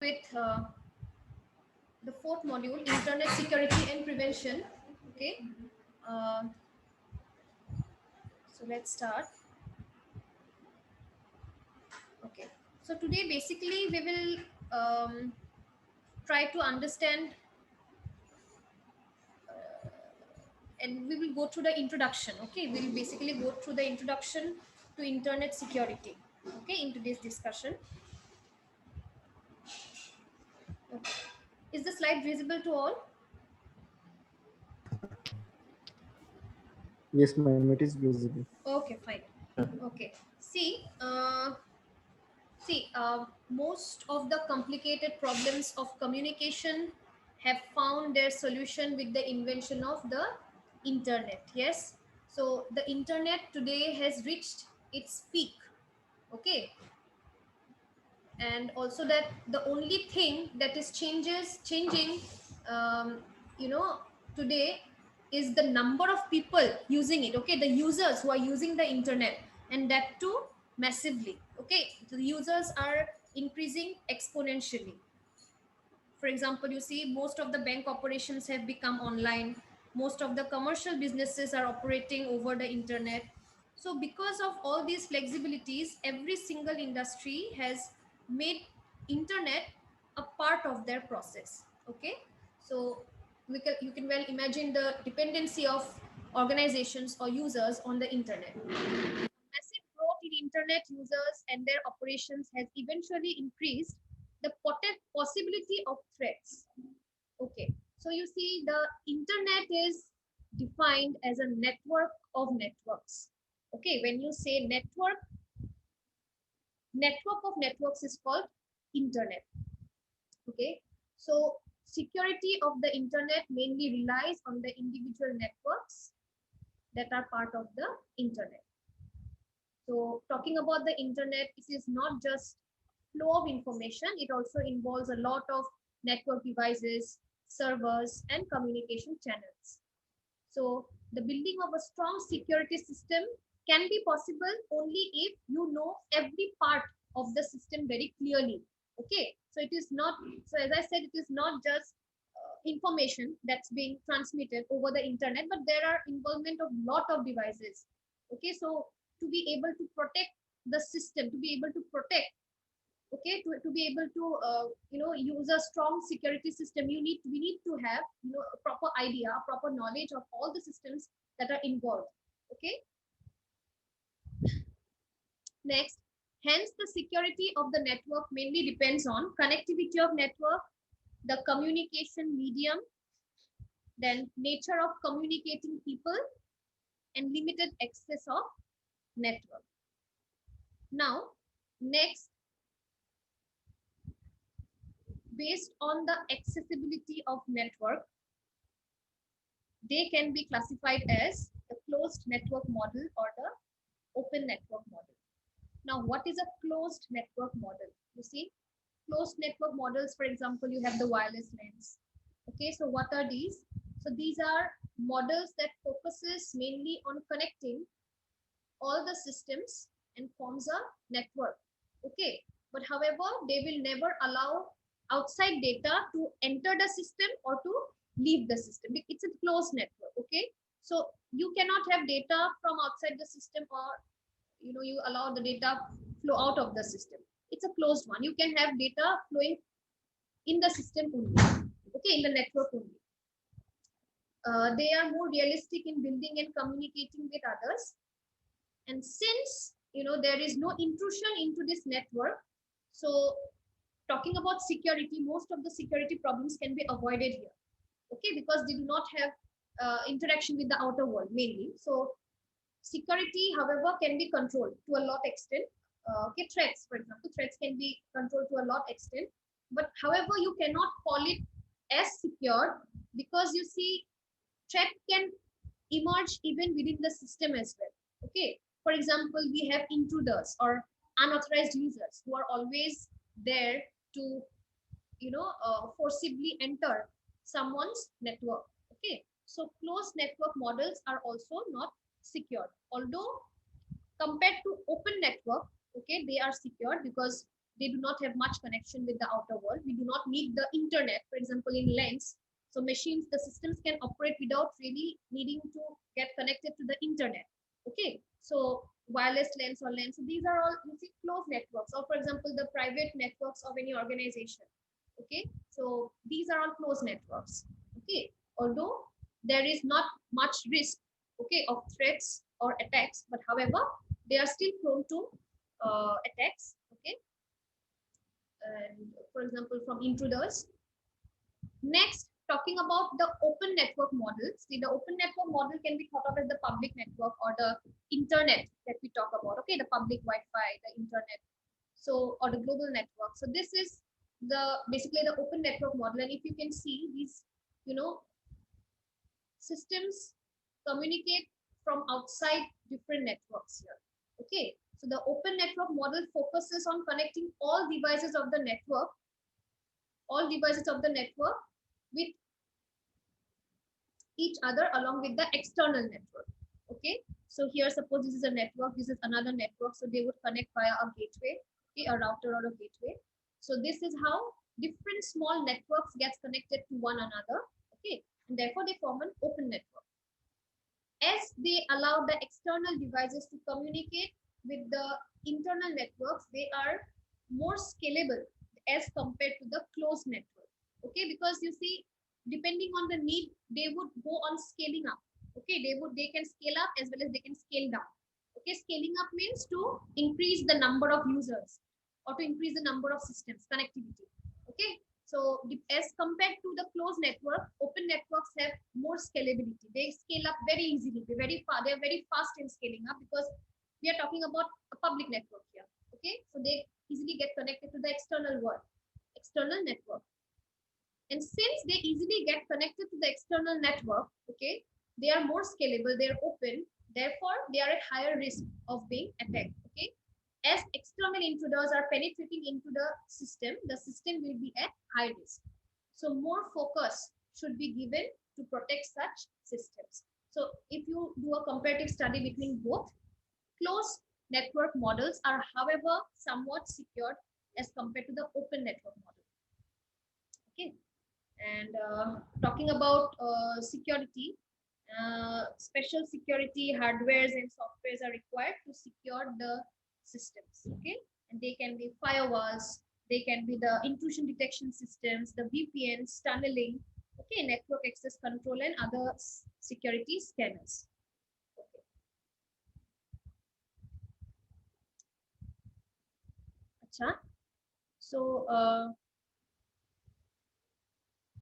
with the fourth module, Internet Security and Prevention. Okay, uh, so let's start. Okay, so today basically we will try to understand and we will go through the introduction. Okay, we'll basically go through the introduction to Internet security. Okay, in today's discussion. Okay. Is the slide visible to all? Yes, ma'am, it is visible. Okay, fine. Okay. Most of the complicated problems of communication have found their solution with the invention of the internet. Yes. So the internet today has reached its peak. Okay. And also that the only thing that is changing, um, you know, today is the number of people using it. Okay. The users who are using the internet, and that too massively. Okay, the users are increasing exponentially. For example, you see most of the bank operations have become online, most of the commercial businesses are operating over the internet. So because of all these flexibilities, every single industry has made internet a part of their process. Okay, so you can well imagine the dependency of organizations or users on the internet. Massive growth in internet users and their operations has eventually increased the possibility of threats. Okay, so you see, the internet is defined as a network of networks. Okay, when you say network of networks is called internet. Okay, so security of the internet mainly relies on the individual networks that are part of the internet. So talking about the internet, it is not just flow of information, it also involves a lot of network devices, servers, and communication channels. So the building of a strong security system can be possible only if you know every part of the system very clearly. Okay, so it is not, so as I said, it is not just information that's being transmitted over the internet, but there are involvement of lot of devices. Okay, so to be able to protect the system, to be able to protect, okay, to be able to use a strong security system, we need to have, a proper idea, a proper knowledge of all the systems that are involved. Okay, next, hence the security of the network mainly depends on connectivity of network, the communication medium, then nature of communicating people, and limited access of network. Now, next, based on the accessibility of network, they can be classified as the closed network model or the open network model. Now, what is a closed network model? You see, closed network models, for example, you have the wireless LANs. Okay, so what are these? So these are models that focuses mainly on connecting all the systems and forms a network. Okay, but however, they will never allow outside data to enter the system or to leave the system. It's a closed network. Okay, so you cannot have data from outside the system, or you allow the data flow out of the system. It's a closed one. You can have data flowing in the system only. Okay, in the network only. They are more realistic in building and communicating with others. And since there is no intrusion into this network, so talking about security, most of the security problems can be avoided here. Okay, because they do not have interaction with the outer world mainly. So security, however, can be controlled to a lot extent. Okay, threats, for example, threats can be controlled to a lot extent, but however, you cannot call it as secure, because you see, threat can emerge even within the system as well. Okay, for example, we have intruders or unauthorized users who are always there to forcibly enter someone's network. Okay, so closed network models are also not secure, although compared to open network, okay, they are secure, because they do not have much connection with the outer world. We do not need the internet, for example, in LANs. So machines, the systems can operate without really needing to get connected to the internet. Okay, so wireless LANs or LANs, so these are all, you see, closed networks, or for example, the private networks of any organization. Okay, so these are all closed networks. Okay, although there is not much risk, okay, of threats or attacks, but however, they are still prone to attacks. Okay, and for example, from intruders. Next, talking about the open network model. See, the open network model can be thought of as the public network or the internet that we talk about. Okay, the public Wi-Fi, the internet, so, or the global network. So this is the basically the open network model. And if you can see, these, you know, systems communicate from outside different networks here. Okay, so the open network model focuses on connecting all devices of the network, with each other along with the external network. Okay, so here suppose this is a network, this is another network, so they would connect via a gateway, okay, a router or a gateway. So this is how different small networks gets connected to one another. Okay, and therefore they form an open network. As they allow the external devices to communicate with the internal networks, they are more scalable as compared to the closed network. Okay, because you see, depending on the need, they would go on scaling up. Okay, they can scale up as well as they can scale down. Okay, scaling up means to increase the number of users or to increase the number of systems connectivity. Okay, so as compared to the closed network, open networks have more scalability. They scale up very easily. They're very fast in scaling up because we are talking about a public network here. Okay, so they easily get connected to the external world, external network. And since they easily get connected to the external network, okay, they are more scalable, they're open, therefore they are at higher risk of being attacked. Okay, as external intruders are penetrating into the system will be at high risk. So more focus should be given to protect such systems. So if you do a comparative study between both, closed network models are, however, somewhat secured as compared to the open network model. Okay, and talking about security, special security hardwares and softwares are required to secure the systems. Okay, and they can be firewalls, they can be the intrusion detection systems, the VPNs, tunneling, okay, network access control, and other security scanners. Okay. Acha. So